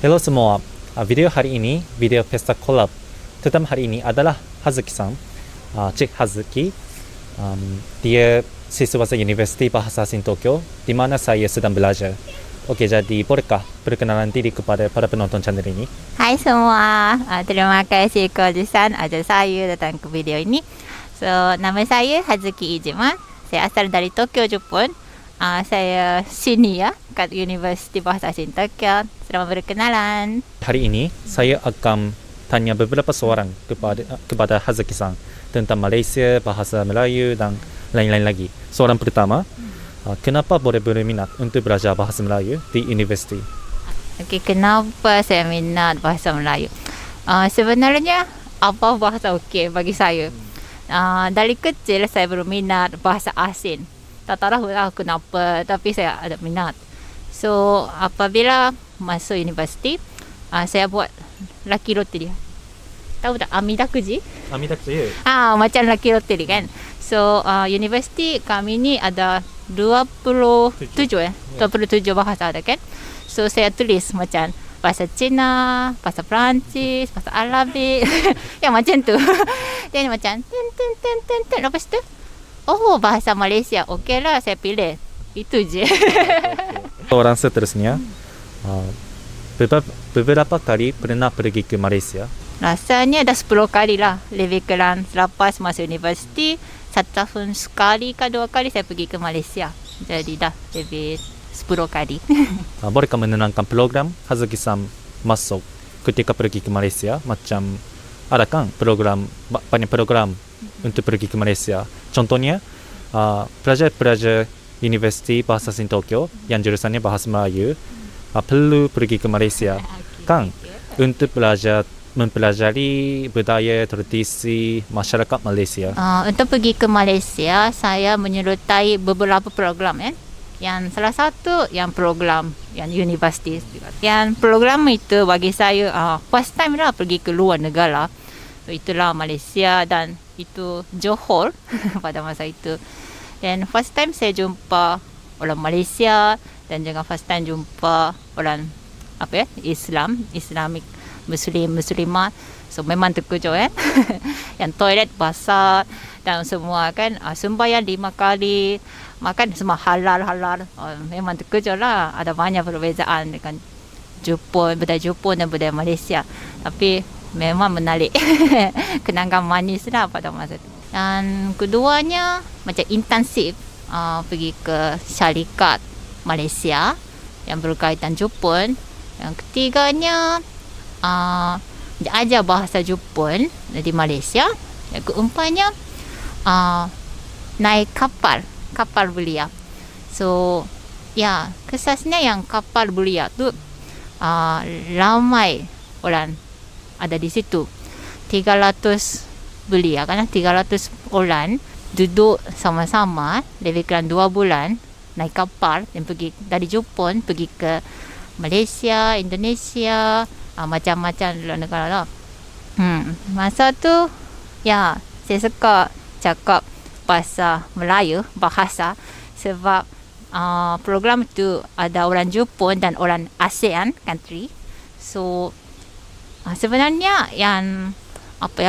Halo semua, video hari ini video pesta collab. Tetapi hari ini adalah Hazuki-san, Cik Hazuki. Dia siswa Universiti Bahasa Asing Tokyo, di mana saya sedang belajar. Okey, jadi bolehkah perkenalan diri kepada para penonton channel ini? Hai semua, terima kasih Koji-san ajak saya datang ke video ini. So, nama saya Hazuki Ijiman. Saya asal dari Tokyo, Jepun. Saya senior kat Universiti Bahasa Asing Tokyo. Selamat berkenalan. Hari ini saya akan tanya beberapa soalan kepada Hazuki-san tentang Malaysia, bahasa Melayu dan lain-lain lagi. Soalan pertama, kenapa boleh berminat untuk belajar bahasa Melayu di universiti? Okey, kenapa saya minat bahasa Melayu? Sebenarnya apa bahasa okey bagi saya. Dari kecil saya berminat bahasa asing. Tak tahu lah kenapa, tapi saya ada minat. So, apabila masuk universiti, saya buat laki loteri. Tahu tak Amida Kuji? Amida Kuji. Macam laki loteri kan. So, universiti kami ni ada 27 bahasa ada kan. So, saya tulis macam bahasa Cina, bahasa Perancis, bahasa Arabik. Yang macam tu. Dan macam ten. Lepas tu, oh, bahasa Malaysia. Okey lah, saya pilih. Itu je. Orang seterusnya, beberapa kali pernah pergi ke Malaysia. Rasanya dah 10 kali lah. Lebih kurang selepas masuk universiti, 1 tahun sekali ke 2 kali saya pergi ke Malaysia. Jadi dah lebih 10 kali. Bolehkah menerangkan program Hazuki-san masuk ketika pergi ke Malaysia? Macam ada kan banyak program untuk pergi ke Malaysia. Contohnya, pelajar-pelajar Universiti Bahasa Asing Tokyo yang jurusannya Bahasa Melayu perlu pergi ke Malaysia kan untuk mempelajari budaya, tradisi masyarakat Malaysia. Untuk pergi ke Malaysia, saya menyertai beberapa program Yang salah satu yang program yang universiti. Yang program itu bagi saya first time lah pergi ke luar negara. So, itulah Malaysia dan itu Johor pada masa itu. Dan first time saya jumpa orang Malaysia dan juga first time jumpa orang Islamic Muslimah. So memang terkejut yang toilet basah dan semua kan, sembahyang 5 kali, makan semua halal. Memang terkejut lah, ada banyak perbezaan dengan budaya Jepun dan budaya Malaysia. Tapi memang menarik. Kenangan manis lah pada masa itu. Dan keduanya macam intensif pergi ke syarikat Malaysia yang berkaitan Jepun. Yang ketiganya ajar bahasa Jepun di Malaysia. Yang keempatnya naik kapal belia. So kesasnya yang kapal belia tu ramai orang ada di situ. 300 belia kan, 300 orang duduk sama-sama lebih kurang 2 bulan naik kapal dan pergi dari Jepun pergi ke Malaysia, Indonesia, macam-macam luar negara lah. Masa tu saya suka cakap bahasa Melayu, bahasa sebab program tu ada orang Jepun dan orang ASEAN country. So sebenarnya yang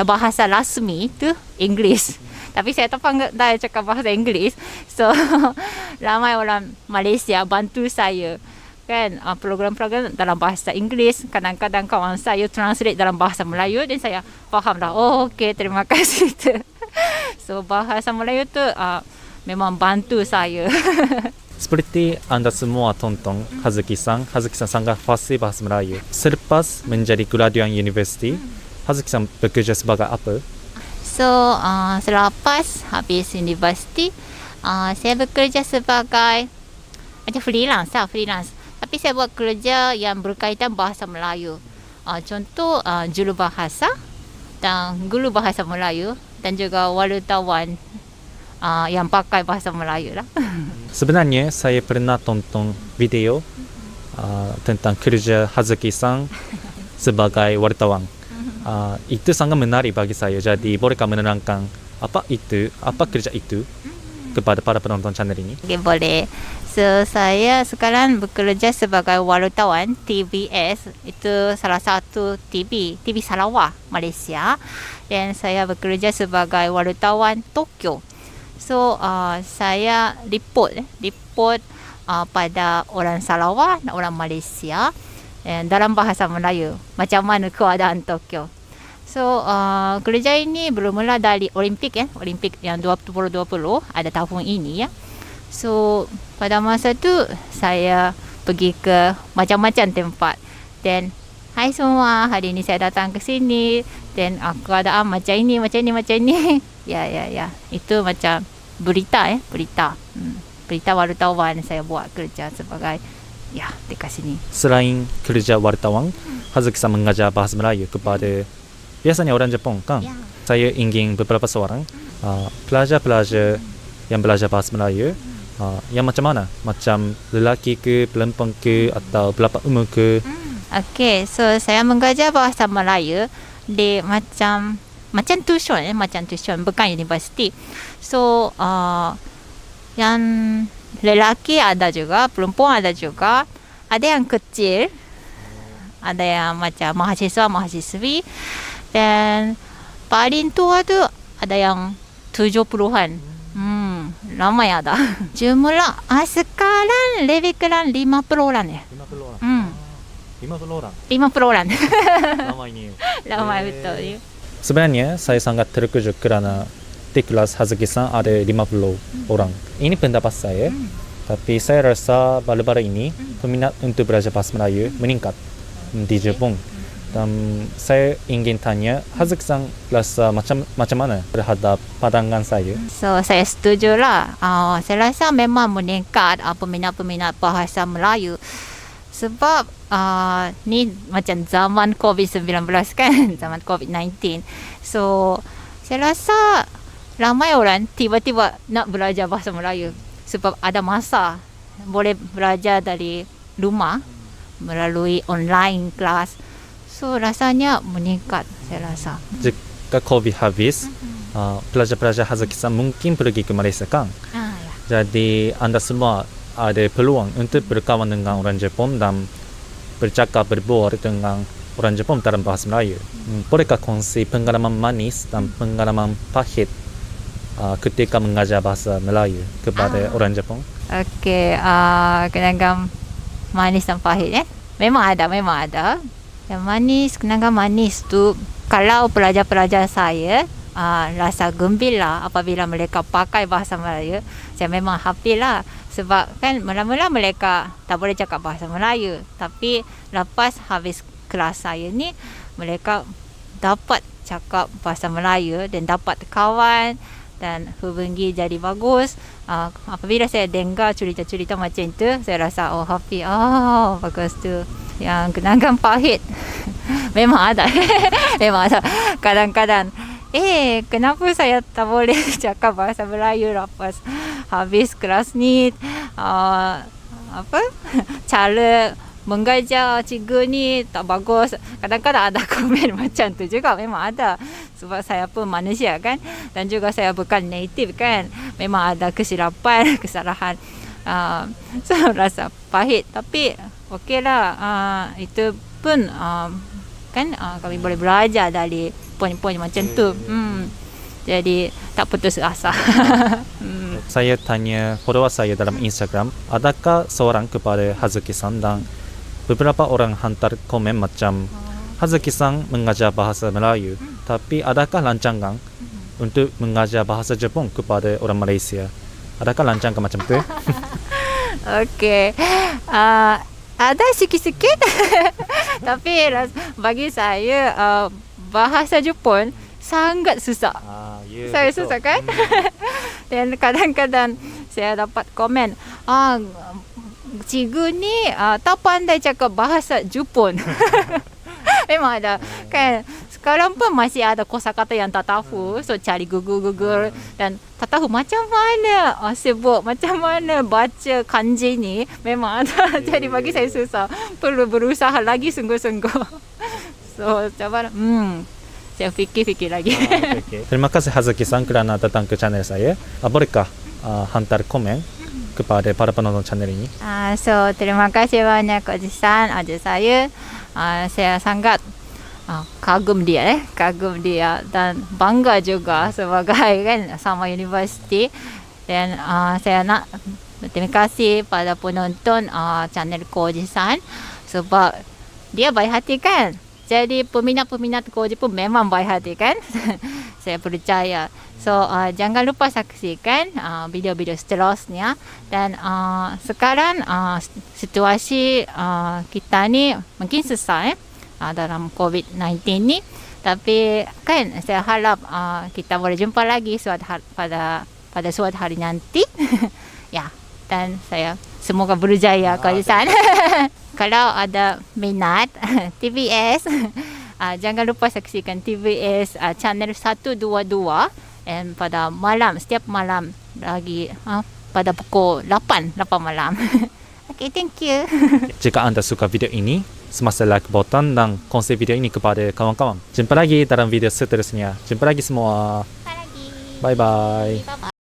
bahasa rasmi tu Inggeris. Tapi saya tak pandai cakap bahasa Inggeris. So ramai orang Malaysia bantu saya kan, program-program dalam bahasa Inggeris. Kadang-kadang kawan saya translate dalam bahasa Melayu dan saya faham dah. Oh, okey, terima kasih tu. So bahasa Melayu tu memang bantu saya. Seperti anda semua tonton Hazuki-san sangat fasih bahasa Melayu. Selepas menjadi graduan universiti, Hazuki-san bekerja sebagai apa? So, selepas habis universiti, saya bekerja sebagai macam freelance. Tapi saya buat kerja yang berkaitan bahasa Melayu. Contoh, jurubahasa dan guru bahasa Melayu dan juga wartawan yang pakai bahasa Melayu lah. Sebenarnya saya pernah tonton video tentang kerja Hazuki-san sebagai wartawan. Itu sangat menarik bagi saya. Jadi bolehkah menerangkan apa kerja itu? kepada para penonton channel ini? Okay, boleh. So, saya sekarang bekerja sebagai wartawan TVS. Itu salah satu TV Sarawak, Malaysia. Dan saya bekerja sebagai wartawan Tokyo. So, saya report pada orang Sarawak dan orang Malaysia dalam bahasa Melayu. Macam mana keadaan Tokyo. So, kerja ini bermula dari Olimpik yang 2020 ada tahun ini ya. So, pada masa tu saya pergi ke macam-macam tempat. Dan hai semua, hari ini saya datang ke sini dan keadaan macam ini. Ya. Itu macam berita. Berita wartawan saya buat kerja sebagai dekat sini. Selain kerja wartawan, Hazuki-san mengajar bahasa Melayu kepada biasanya orang Jepun kan? Ya. Saya ingin beberapa seorang pelajar-pelajar yang belajar bahasa Melayu yang macam mana? Macam lelaki ke, perempuan ke, atau berapa umur ke? Okay, so saya mengajar bahasa Melayu di macam tuition, bukan universiti. So, yang lelaki ada juga, perempuan ada juga. Ada yang kecil, ada yang macam mahasiswa-mahasiswi. Dan paling tua tu ada yang 70-an. Ramai ada. Jumlah sekarang lebih kurang 50 orang ya. 50 orang. 50 orang. 50 orang. Ramai ni. Ramai betul. Sebenarnya saya sangat terkejut kerana di kelas Hazuki-san ada 50 orang. Ini pendapat saya. Tapi saya rasa baru-baru ini peminat untuk belajar bahasa Melayu meningkat di Jepun. Dan saya ingin tanya, Hazuki-san rasa macam mana terhadap pandangan saya? So, saya setuju lah. Saya rasa memang meningkat peminat-peminat bahasa Melayu. Sebab ni macam zaman COVID-19 kan, zaman COVID-19. So, saya rasa ramai orang tiba-tiba nak belajar bahasa Melayu. Sebab ada masa boleh belajar dari rumah melalui online kelas. So, rasanya meningkat, saya rasa. Jika COVID habis, pelajar-pelajar Hazuki-san mungkin pergi ke Malaysia kan? Ya. Jadi, anda semua ada peluang untuk berkawan dengan orang Jepun dan berbual dengan orang Jepun dalam bahasa Melayu. Bolehkah kongsi pengalaman manis dan pengalaman pahit ketika mengajar bahasa Melayu kepada orang Jepun? Okey, kenangan manis dan pahit Memang ada. Yang kenangan manis tu, kalau pelajar-pelajar saya rasa gembira apabila mereka pakai bahasa Melayu, saya memang happy lah. Sebab kan mula-mula mereka tak boleh cakap bahasa Melayu, tapi lepas habis kelas saya ni, mereka dapat cakap bahasa Melayu dan dapat kawan dan hubungi jadi bagus. Apabila saya dengar cerita-cerita macam tu, saya rasa happy. Bagus tu. Yang kenangan pahit memang ada. Kadang-kadang kenapa saya tak boleh cakap bahasa Melayu lepas habis kelas ni? Cara mengajar cikgu ni tak bagus. Kadang-kadang ada komen macam tu juga, memang ada. Sebab saya pun manusia kan, dan juga saya bukan native kan. Memang ada kesilapan, kesalahan. So, rasa pahit. Tapi okey lah. Itu pun kan kami boleh belajar dari poin-poin macam tu. Jadi tak putus asa. Saya tanya follower saya dalam Instagram, adakah seorang kepada Hazuki-san, dan beberapa orang hantar komen macam Hazuki-san mengajar bahasa Melayu, tapi adakah rancangan untuk mengajar bahasa Jepun kepada orang Malaysia? Adakah rancangan macam tu? Okey. Ada sikit-sikit. Tapi bagi saya bahasa Jepun sangat susah. Saya betul. Susah kan? Dan kadang-kadang saya dapat komen, cikgu ni tak pandai cakap bahasa Jepun. Memang ada kan. Sekarang pun masih ada kosakata yang tak tahu. So cari Google dan tak tahu macam mana sebut, macam mana baca kanji ni. Memang ada. Jadi bagi saya susah. Perlu berusaha lagi sungguh-sungguh. So coba saya fikir lagi. Okay. Terima kasih Hazuki-san kerana datang ke channel saya. Bolehkah hantar komen kepada para penonton channel ini. So terima kasih banyak Coach San, ajak saya. Saya sangat kagum dia dan bangga juga sebagai kan sama universiti. Dan saya nak berterima kasih pada penonton channel Coach San sebab dia baik hati kan. Jadi peminat-peminat Coach pun memang baik hati kan. Saya percaya. So jangan lupa saksikan video-video seterusnya. Dan sekarang situasi kita ni mungkin susah dalam COVID-19 ni. Tapi kan saya harap kita boleh jumpa lagi pada suatu hari nanti. Ya, dan saya semoga berjaya Coach San. Kalau ada minat TVS, jangan lupa saksikan TVS channel 122 dan pada malam, setiap malam lagi pada pukul 8 malam. Okay, thank you. Jika anda suka video ini, smash like button dan kongsi video ini kepada kawan-kawan. Jumpa lagi dalam video seterusnya. Jumpa lagi semua. Jumpa lagi. Bye bye. Bye bye.